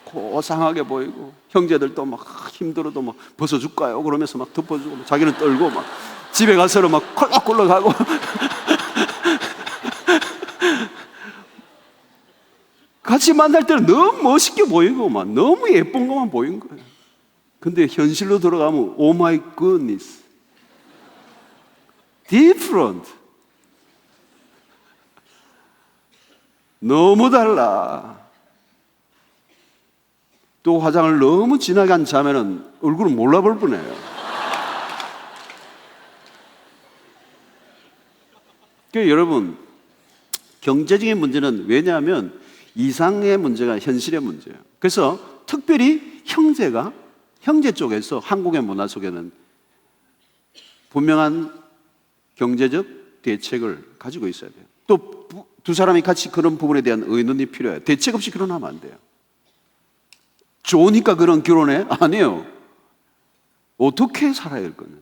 고상하게 보이고 형제들도 막 힘들어도 막 벗어줄까요? 그러면서 막 덮어주고 자기는 떨고 막 집에 가서는 막 콜록콜록하고 같이 만날 때는 너무 멋있게 보이고 막 너무 예쁜 것만 보인 거예요. 근데 현실로 들어가면 오 마이 굿니스 different 너무 달라. 또 화장을 너무 진하게 한 자매는 얼굴을 몰라볼 뻔해요. 그러니까 여러분, 경제적인 문제는 왜냐하면 이상의 문제가 현실의 문제예요. 그래서 특별히 형제 쪽에서 한국의 문화 속에는 분명한 경제적 대책을 가지고 있어야 돼요. 또 두 사람이 같이 그런 부분에 대한 의논이 필요해요. 대책 없이 결혼하면 안 돼요. 좋으니까 그런 결혼해? 아니에요. 어떻게 살아야 할 거는?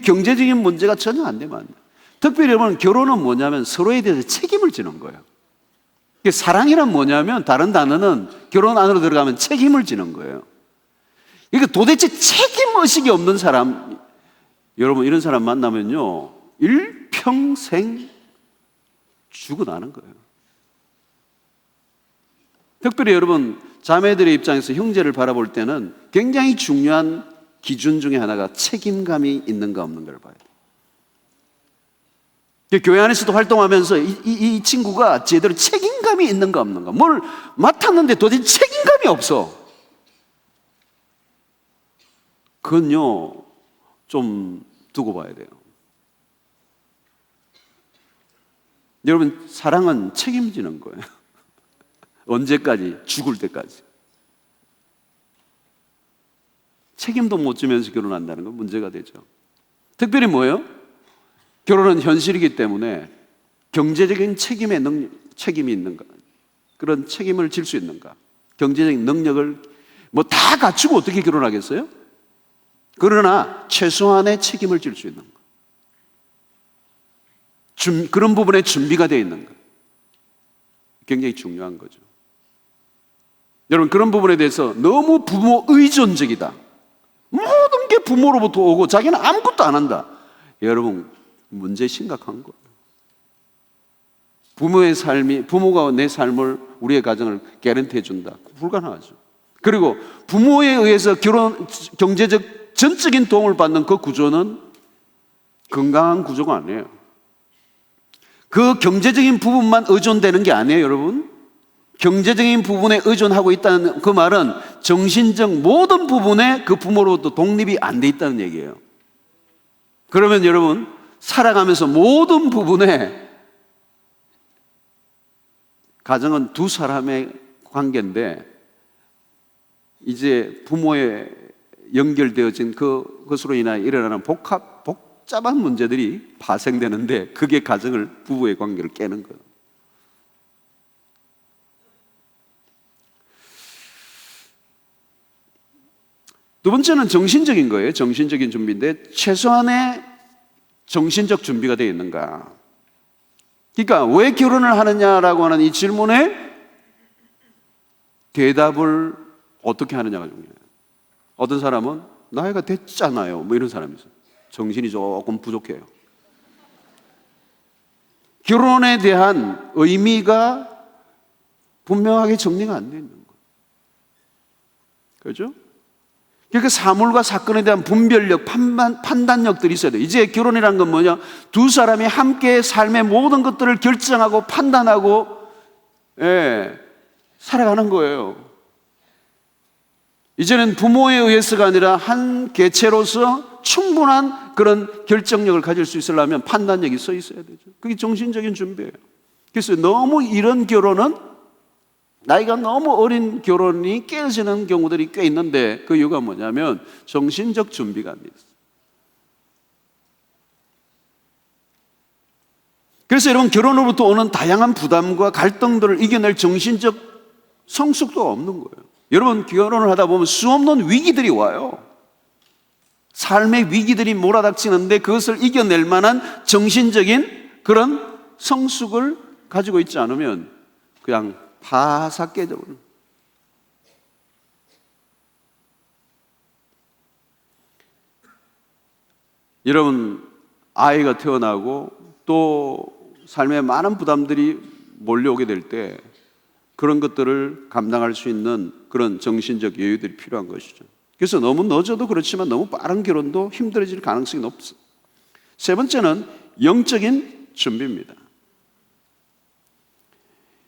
경제적인 문제가 전혀 안 되면 안 돼요. 특별히 여러분, 결혼은 뭐냐면 서로에 대해서 책임을 지는 거예요. 사랑이란 뭐냐면 다른 단어는 결혼 안으로 들어가면 책임을 지는 거예요. 그러니까 도대체 책임의식이 없는 사람, 여러분 이런 사람 만나면요 일평생 죽어나는 거예요. 특별히 여러분, 자매들의 입장에서 형제를 바라볼 때는 굉장히 중요한 기준 중에 하나가 책임감이 있는가 없는가를 봐야 돼요. 교회 안에서도 활동하면서 이 친구가 제대로 책임감이 있는가 없는가, 뭘 맡았는데 도대체 책임감이 없어. 그건요, 좀 두고 봐야 돼요. 여러분, 사랑은 책임지는 거예요. 언제까지? 죽을 때까지. 책임도 못 지면서 결혼한다는 건 문제가 되죠. 특별히 뭐예요? 결혼은 현실이기 때문에 경제적인 책임이 있는가? 그런 책임을 질 수 있는가? 경제적인 능력을 뭐 다 갖추고 어떻게 결혼하겠어요? 그러나 최소한의 책임을 질 수 있는가? 그런 부분에 준비가 되어 있는가? 굉장히 중요한 거죠. 여러분, 그런 부분에 대해서 너무 부모 의존적이다. 모든 게 부모로부터 오고 자기는 아무것도 안 한다. 여러분, 문제 심각한 거예요. 부모가 내 삶을, 우리의 가정을 개런티해 준다. 불가능하죠. 그리고 부모에 의해서 경제적 전적인 도움을 받는 그 구조는 건강한 구조가 아니에요. 그 경제적인 부분만 의존되는 게 아니에요, 여러분. 경제적인 부분에 의존하고 있다는 그 말은 정신적 모든 부분에 그 부모로부터 독립이 안 돼 있다는 얘기예요. 그러면 여러분, 살아가면서 모든 부분에 가정은 두 사람의 관계인데 이제 부모에 연결되어진 그것으로 인하여 일어나는 복잡한 문제들이 발생되는데 그게 가정을, 부부의 관계를 깨는 거예요. 두 번째는 정신적인 거예요. 정신적인 준비인데 최소한의 정신적 준비가 되어 있는가. 그러니까 왜 결혼을 하느냐라고 하는 이 질문에 대답을 어떻게 하느냐가 중요해요. 어떤 사람은 나이가 됐잖아요, 뭐 이런 사람이 있어요. 정신이 조금 부족해요. 결혼에 대한 의미가 분명하게 정리가 안 되어 있는 거예요. 그렇죠? 그러니까 사물과 사건에 대한 분별력, 판단력들이 있어야 돼요. 이제 결혼이란 건 뭐냐? 두 사람이 함께 삶의 모든 것들을 결정하고 판단하고 살아가는 거예요. 이제는 부모에 의해서가 아니라 한 개체로서 충분한 그런 결정력을 가질 수 있으려면 판단력이 서 있어야 되죠. 그게 정신적인 준비예요. 그래서 너무 이런 결혼은, 나이가 너무 어린 결혼이 깨어지는 경우들이 꽤 있는데 그 이유가 뭐냐면 정신적 준비가 안 돼 있어요. 그래서 여러분, 결혼으로부터 오는 다양한 부담과 갈등들을 이겨낼 정신적 성숙도가 없는 거예요. 여러분, 결혼을 하다 보면 수없는 위기들이 와요. 삶의 위기들이 몰아닥치는데 그것을 이겨낼 만한 정신적인 그런 성숙을 가지고 있지 않으면 그냥 바삭 깨져버려요. 여러분, 아이가 태어나고 또 삶에 많은 부담들이 몰려오게 될 때 그런 것들을 감당할 수 있는 그런 정신적 여유들이 필요한 것이죠. 그래서 너무 늦어도 그렇지만 너무 빠른 결혼도 힘들어질 가능성이 높습니다. 세 번째는 영적인 준비입니다.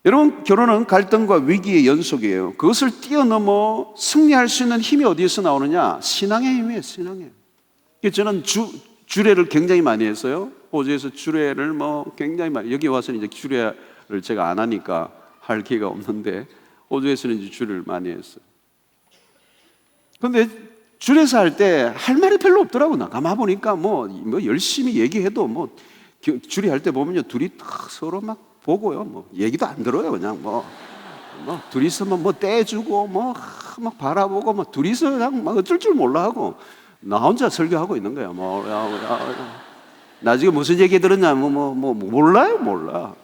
여러분, 결혼은 갈등과 위기의 연속이에요. 그것을 뛰어넘어 승리할 수 있는 힘이 어디에서 나오느냐? 신앙의 힘이에요, 신앙의 힘. 저는 주례를 굉장히 많이 했어요. 호주에서 주례를 굉장히 많이, 여기 와서는 이제 주례를 제가 안 하니까 할 기회가 없는데 호주에서는 이제 주례를 많이 했어요. 근데 주례사 할 때 할 말이 별로 없더라고. 나 가만 보니까 뭐 열심히 얘기해도 주례할 때 보면요, 둘이 딱 서로 막 보고요, 얘기도 안 들어요. 그냥 둘이서 떼주고 막 바라보고 둘이서 그냥 어쩔 줄 몰라 하고 나 혼자 설교하고 있는 거야. 나 지금 무슨 얘기 들었냐? 몰라요, 몰라.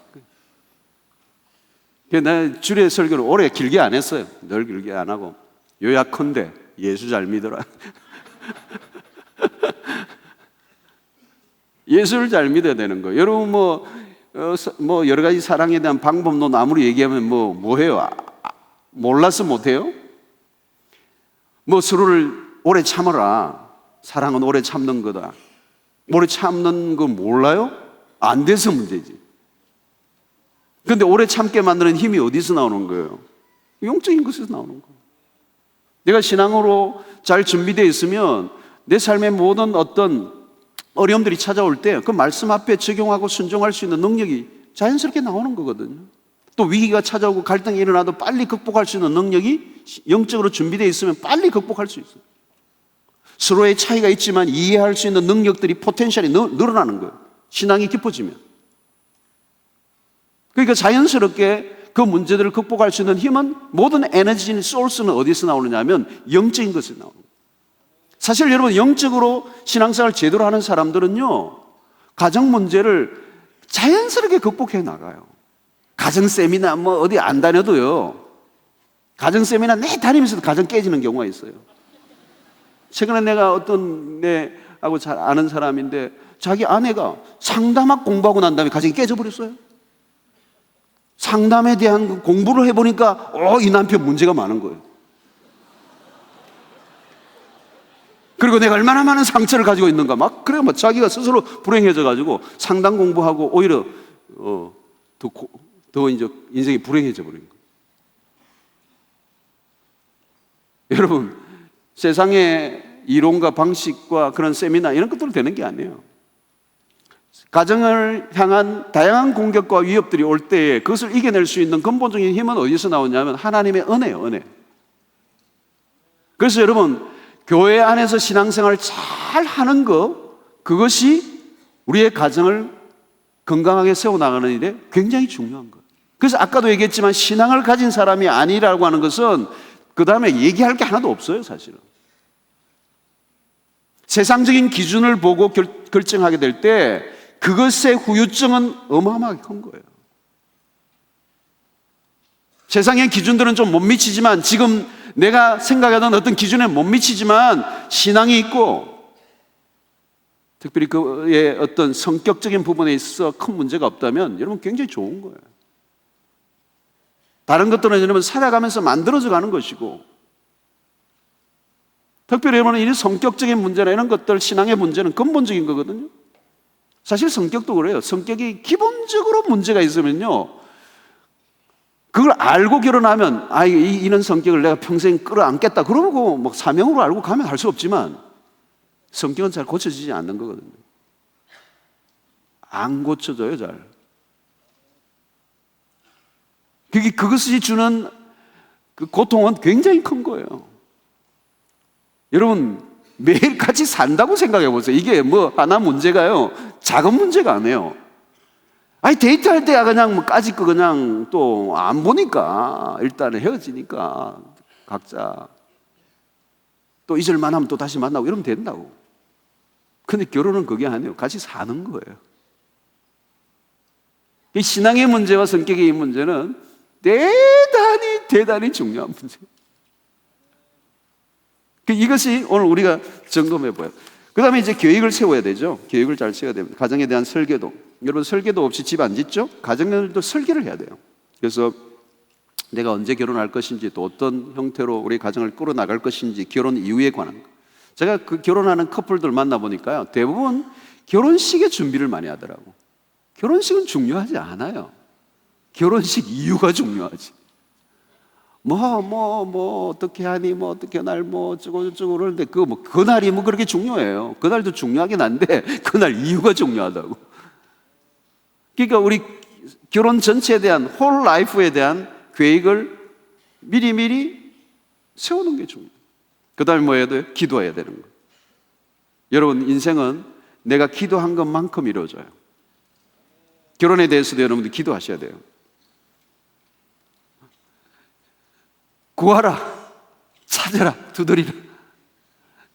나 주례 설교를 오래 길게 안 했어요. 늘 길게 안 하고 요약컨대 예수 잘 믿어라. 예수를 잘 믿어야 되는 거예요. 여러분 뭐 여러 가지 사랑에 대한 방법론 아무리 얘기하면 뭐해요? 몰라서 못해요? 뭐 서로를 오래 참아라. 사랑은 오래 참는 거다. 오래 참는 거 몰라요? 안 돼서 문제지. 근데 오래 참게 만드는 힘이 어디서 나오는 거예요? 영적인 것에서 나오는 거예요. 내가 신앙으로 잘 준비되어 있으면 내 삶의 모든 어떤 어려움들이 찾아올 때 그 말씀 앞에 적용하고 순종할 수 있는 능력이 자연스럽게 나오는 거거든요. 또 위기가 찾아오고 갈등이 일어나도 빨리 극복할 수 있는 능력이 영적으로 준비되어 있으면 빨리 극복할 수 있어요. 서로의 차이가 있지만 이해할 수 있는 능력들이 포텐셜이 늘어나는 거예요. 신앙이 깊어지면. 그러니까 자연스럽게 그 문제들을 극복할 수 있는 힘은, 모든 에너지 소스는 어디서 나오느냐 하면 영적인 것에서 나오는 거예요. 사실 여러분, 영적으로 신앙생활 제대로 하는 사람들은요, 가정 문제를 자연스럽게 극복해 나가요. 가정 세미나 뭐 어디 안 다녀도요, 가정 세미나 내 다니면서도 가정 깨지는 경우가 있어요. 최근에 내가 어떤 내하고 잘 아는 사람인데, 자기 아내가 상담학 공부하고 난 다음에 가정이 깨져버렸어요. 상담에 대한 공부를 해보니까 이 남편 문제가 많은 거예요. 그리고 내가 얼마나 많은 상처를 가지고 있는가, 그래 자기가 스스로 불행해져 가지고 상담 공부하고 오히려 더 이제 인생이 불행해져 버린 거예요. 여러분, 세상의 이론과 방식과 그런 세미나 이런 것들로 되는 게 아니에요. 가정을 향한 다양한 공격과 위협들이 올 때에 그것을 이겨낼 수 있는 근본적인 힘은 어디서 나오냐면 하나님의 은혜예요, 은혜. 그래서 여러분, 교회 안에서 신앙생활을 잘 하는 그것이 우리의 가정을 건강하게 세워나가는 일에 굉장히 중요한 거예요. 그래서 아까도 얘기했지만 신앙을 가진 사람이 아니라고 하는 것은 그 다음에 얘기할 게 하나도 없어요, 사실은. 세상적인 기준을 보고 결정하게 될 때 그것의 후유증은 어마어마하게 큰 거예요. 세상의 기준들은 좀 못 미치지만, 지금 내가 생각하던 어떤 기준에 못 미치지만 신앙이 있고, 특별히 그의 어떤 성격적인 부분에 있어서 큰 문제가 없다면 여러분 굉장히 좋은 거예요. 다른 것들은 여러분 살아가면서 만들어져 가는 것이고, 특별히 여러분 이 성격적인 문제나 이런 것들, 신앙의 문제는 근본적인 거거든요. 사실 성격도 그래요. 성격이 기본적으로 문제가 있으면요, 그걸 알고 결혼하면 이런 성격을 내가 평생 끌어안겠다 그러고 뭐 사명으로 알고 가면 할 수 없지만, 성격은 잘 고쳐지지 않는 거거든요. 안 고쳐져요, 잘. 그것이 주는 그 고통은 굉장히 큰 거예요. 여러분, 매일 같이 산다고 생각해 보세요. 이게 뭐 하나 문제가요, 작은 문제가 아니에요. 데이트할 때 그냥 까짓 거 그냥 또 안 보니까 일단은 헤어지니까 각자 또 잊을만 하면 또 다시 만나고 이러면 된다고. 근데 결혼은 그게 아니에요. 같이 사는 거예요. 이 신앙의 문제와 성격의 문제는 대단히 중요한 문제예요. 이것이 오늘 우리가 점검해 봐요. 그 다음에 이제 계획을 세워야 되죠. 계획을 잘 세워야 됩니다. 가정에 대한 설계도. 여러분, 설계도 없이 집 안 짓죠? 가정들도 설계를 해야 돼요. 그래서 내가 언제 결혼할 것인지, 또 어떤 형태로 우리 가정을 끌어나갈 것인지, 결혼 이후에 관한 거. 제가 그 결혼하는 커플들 만나보니까요, 대부분 결혼식의 준비를 많이 하더라고. 결혼식은 중요하지 않아요. 결혼식 이유가 중요하지. 어떻게 하니, 어떻게 날, 어쩌고 그러는데, 그날이 그렇게 중요해요. 그날도 중요하긴 한데, 그날 이유가 중요하다고. 그러니까 우리 결혼 전체에 대한, 홀 라이프에 대한 계획을 미리 세우는 게 중요해요. 그 다음에 뭐 해야 돼요? 기도해야 되는 거예요. 여러분, 인생은 내가 기도한 것만큼 이루어져요. 결혼에 대해서도 여러분들 기도하셔야 돼요. 구하라, 찾아라, 두드리라.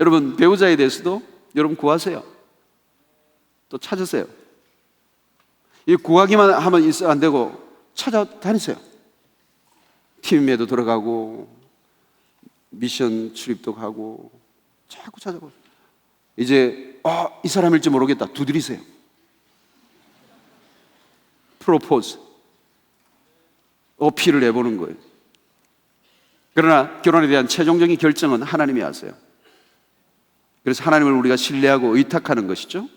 여러분, 배우자에 대해서도 여러분 구하세요. 또 찾으세요. 이 구하기만 하면 있어 안 되고 찾아다니세요. 팀에도 들어가고 미션 출입도 가고 자꾸 찾아보세요. 이제 이 사람일지 모르겠다, 두드리세요. 프로포즈, 어필을 해보는 거예요. 그러나 결혼에 대한 최종적인 결정은 하나님이 하세요. 그래서 하나님을 우리가 신뢰하고 의탁하는 것이죠.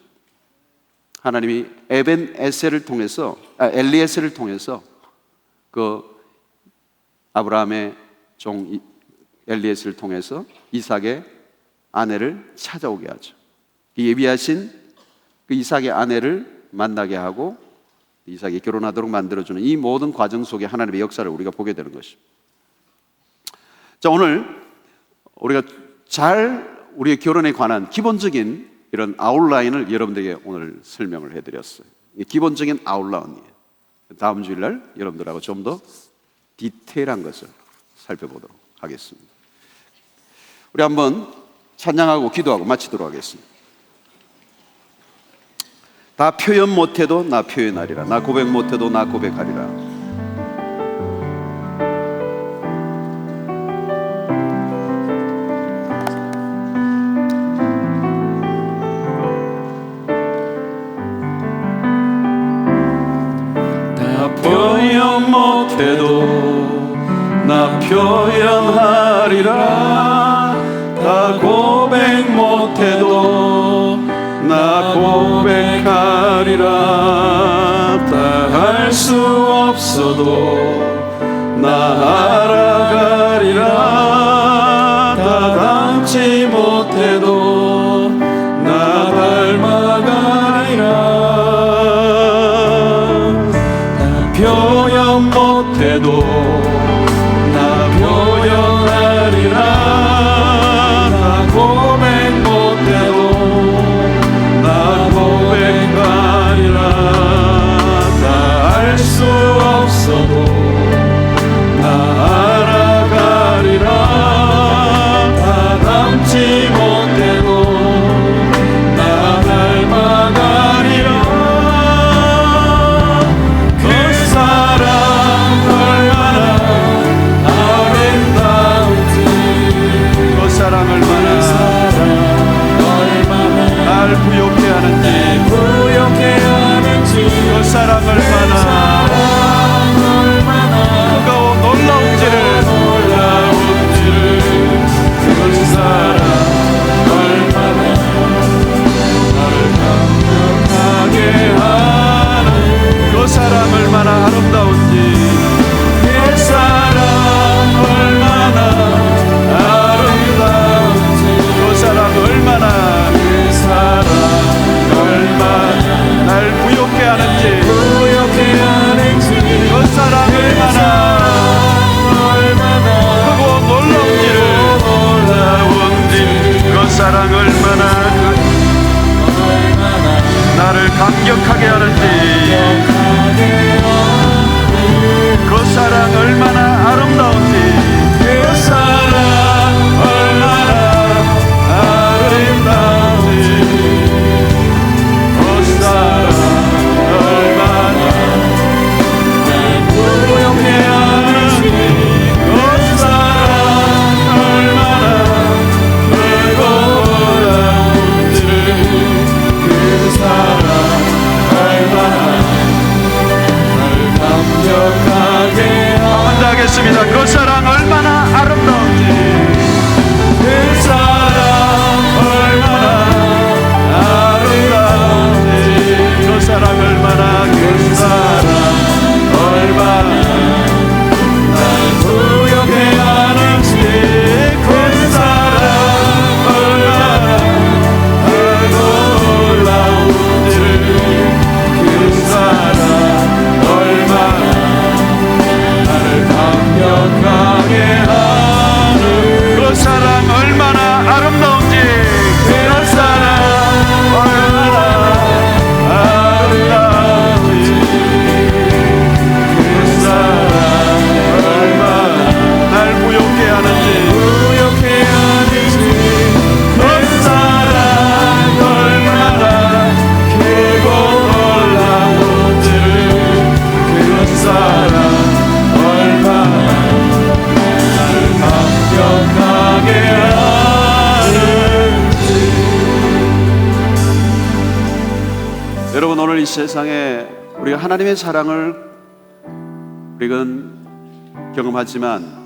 하나님이 엘리에셀을 통해서 그 아브라함의 종 엘리에셀을 통해서 이삭의 아내를 찾아오게 하죠. 예비하신 그 이삭의 아내를 만나게 하고 이삭이 결혼하도록 만들어주는 이 모든 과정 속에 하나님의 역사를 우리가 보게 되는 것입니다. 자, 오늘 우리가 우리의 결혼에 관한 기본적인 이런 아웃라인을 여러분들에게 오늘 설명을 해드렸어요. 기본적인 아웃라인이에요. 다음 주일날 여러분들하고 좀 더 디테일한 것을 살펴보도록 하겠습니다. 우리 한번 찬양하고 기도하고 마치도록 하겠습니다. 다 표현 못해도 나 표현하리라. 나 고백 못해도 나 고백하리라. 표현 못해도 나 표현하리라. 다 고백 못해도 나 고백하리라. 다 할 수 없어도 나 알아가리라. 다 닮지 못해도 나 닮아가리라. 표현 못해도 나 표현하리라. 나 고백 못해도 나 고백하리라. 다 알 수 없어도 나 알아가리라. 다 닮지 못해도 나 닮아가리라. 사랑 얼마나 날 부욕해 하는지 그 사랑 얼마나 뜨거워 놀라운지를 그 사랑 얼마나 나를 감격하게 하는 그 사랑 얼마나 아름다운지 그 사랑 얼마나 그 사랑 얼마나 날 부욕해 하는지 그 사랑 얼마나 크고 놀라운지 그 사랑 얼마나 나를 감격하게 하는지 그 사랑 얼마나 아름다운지 그 사랑 얼마나 아름다운지 그 사랑 얼마나 날 부욕해 하는지 그 사랑 얼마나 뜨거운지 그 사랑 얼마나 날 감격하게 한다 하겠습니다. 그 사랑 얼마나 아름다운지 그 사랑 얼마나 아름다운지 그 사랑 얼마나 그 사랑 얼마나 날 부욕해 하는지 그 사랑 얼마나 놀라운지 그 사랑 얼마나 나를 감격하게 하는 그 사랑 얼마나 아름다운지 그 사랑 얼마나 아름다운지 그 사랑 얼마나 날 부욕해 하는지 그 사랑 얼마나 크고 놀라운지 그 사랑 얼마나 나를 감격하게 하는지. 여러분, 오늘 이 세상에 우리가 하나님의 사랑을 우리가 경험하지만,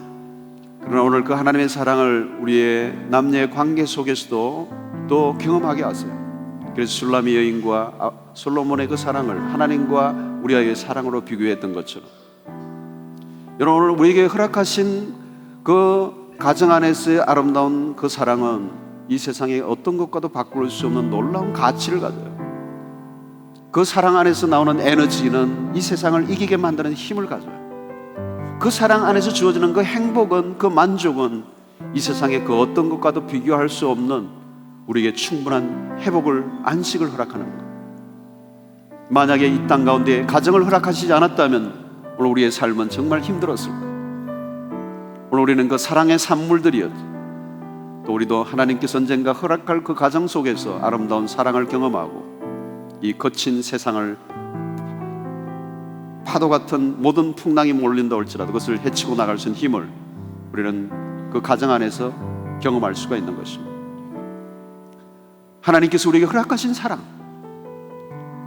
그러나 오늘 그 하나님의 사랑을 우리의 남녀의 관계 속에서도 또 경험하게 하세요. 그래서 술람의 여인과 솔로몬의 그 사랑을 하나님과 우리와의 사랑으로 비교했던 것처럼, 여러분 오늘 우리에게 허락하신 그 가정 안에서의 아름다운 그 사랑은 이 세상의 어떤 것과도 바꿀 수 없는 놀라운 가치를 가져요. 그 사랑 안에서 나오는 에너지는 이 세상을 이기게 만드는 힘을 가져요. 그 사랑 안에서 주어지는 그 행복은, 그 만족은 이 세상의 그 어떤 것과도 비교할 수 없는 우리에게 충분한 회복을, 안식을 허락하는 것. 만약에 이 땅 가운데 가정을 허락하시지 않았다면 오늘 우리의 삶은 정말 힘들었을 거예요. 오늘 우리는 그 사랑의 산물들이었죠. 또 우리도 하나님께서 언젠가 허락할 그 가정 속에서 아름다운 사랑을 경험하고 이 거친 세상을 파도 같은 모든 풍랑이 몰린다 할지라도 그것을 헤치고 나갈 수 있는 힘을 우리는 그 가정 안에서 경험할 수가 있는 것입니다. 하나님께서 우리에게 허락하신 사랑,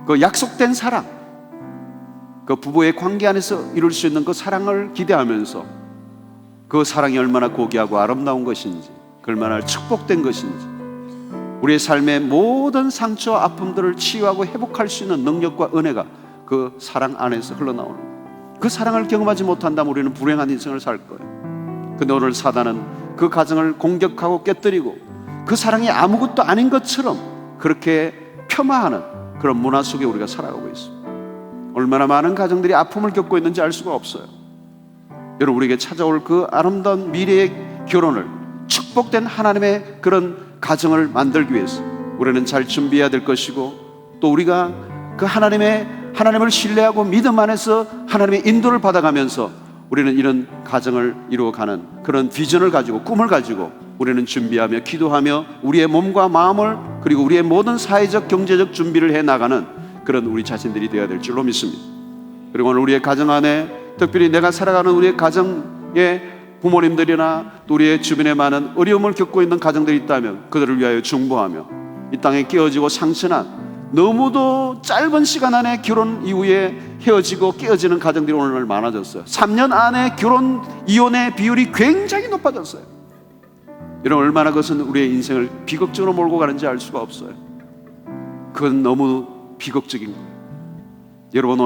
그 약속된 사랑, 그 부부의 관계 안에서 이룰 수 있는 그 사랑을 기대하면서 그 사랑이 얼마나 고귀하고 아름다운 것인지, 그 얼마나 축복된 것인지, 우리의 삶의 모든 상처와 아픔들을 치유하고 회복할 수 있는 능력과 은혜가 그 사랑 안에서 흘러나오는 거예요. 그 사랑을 경험하지 못한다면 우리는 불행한 인생을 살 거예요. 근데 오늘 사단은 그 가정을 공격하고 깨뜨리고 그 사랑이 아무것도 아닌 것처럼 그렇게 폄하하는 그런 문화 속에 우리가 살아가고 있습니다. 얼마나 많은 가정들이 아픔을 겪고 있는지 알 수가 없어요. 여러분, 우리에게 찾아올 그 아름다운 미래의 결혼을, 축복된 하나님의 그런 가정을 만들기 위해서 우리는 잘 준비해야 될 것이고, 또 우리가 그 하나님을 신뢰하고 믿음 안에서 하나님의 인도를 받아가면서 우리는 이런 가정을 이루어가는 그런 비전을 가지고, 꿈을 가지고 우리는 준비하며 기도하며 우리의 몸과 마음을, 그리고 우리의 모든 사회적 경제적 준비를 해나가는 그런 우리 자신들이 되어야 될 줄로 믿습니다. 그리고 오늘 우리의 가정 안에, 특별히 내가 살아가는 우리의 가정의 부모님들이나 또 우리의 주변에 많은 어려움을 겪고 있는 가정들이 있다면 그들을 위하여 중보하며, 이 땅에 깨어지고 상처난, 너무도 짧은 시간 안에 결혼 이후에 헤어지고 깨어지는 가정들이 오늘 많아졌어요. 3년 안에 결혼 이혼의 비율이 굉장히 높아졌어요. 여러분, 얼마나 그것은 우리의 인생을 비극적으로 몰고 가는지 알 수가 없어요. 그건 너무 비극적인 거예요. 여러분,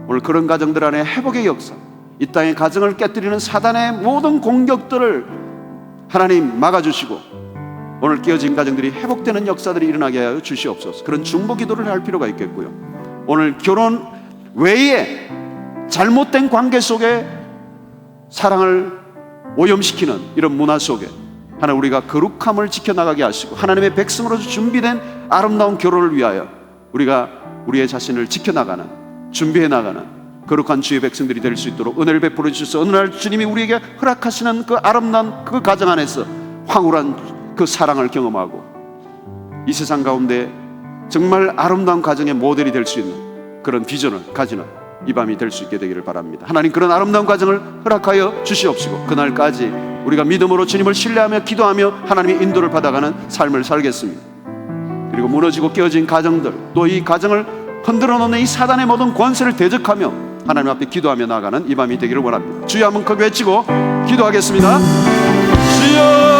오늘 그런 가정들 안에 회복의 역사, 이 땅의 가정을 깨뜨리는 사단의 모든 공격들을 하나님 막아주시고 오늘 깨어진 가정들이 회복되는 역사들이 일어나게 하여 주시옵소서. 그런 중보 기도를 할 필요가 있겠고요. 오늘 결혼 외에 잘못된 관계 속에 사랑을 오염시키는 이런 문화 속에 하나님, 우리가 거룩함을 지켜나가게 하시고 하나님의 백성으로서 준비된 아름다운 결혼을 위하여 우리가 우리의 자신을 지켜나가는, 준비해 나가는 거룩한 주의 백성들이 될 수 있도록 은혜를 베풀어 주셔서 어느 날 주님이 우리에게 허락하시는 그 아름다운 그 가정 안에서 황홀한 그 사랑을 경험하고 이 세상 가운데 정말 아름다운 가정의 모델이 될 수 있는 그런 비전을 가지는 이 밤이 될 수 있게 되기를 바랍니다. 하나님, 그런 아름다운 가정을 허락하여 주시옵시고 그날까지 우리가 믿음으로 주님을 신뢰하며 기도하며 하나님의 인도를 받아가는 삶을 살겠습니다. 그리고 무너지고 깨어진 가정들, 또 이 가정을 흔들어 놓는 이 사단의 모든 권세를 대적하며 하나님 앞에 기도하며 나아가는 이 밤이 되기를 원합니다. 주여 한번 크게 외치고 기도하겠습니다. 주여!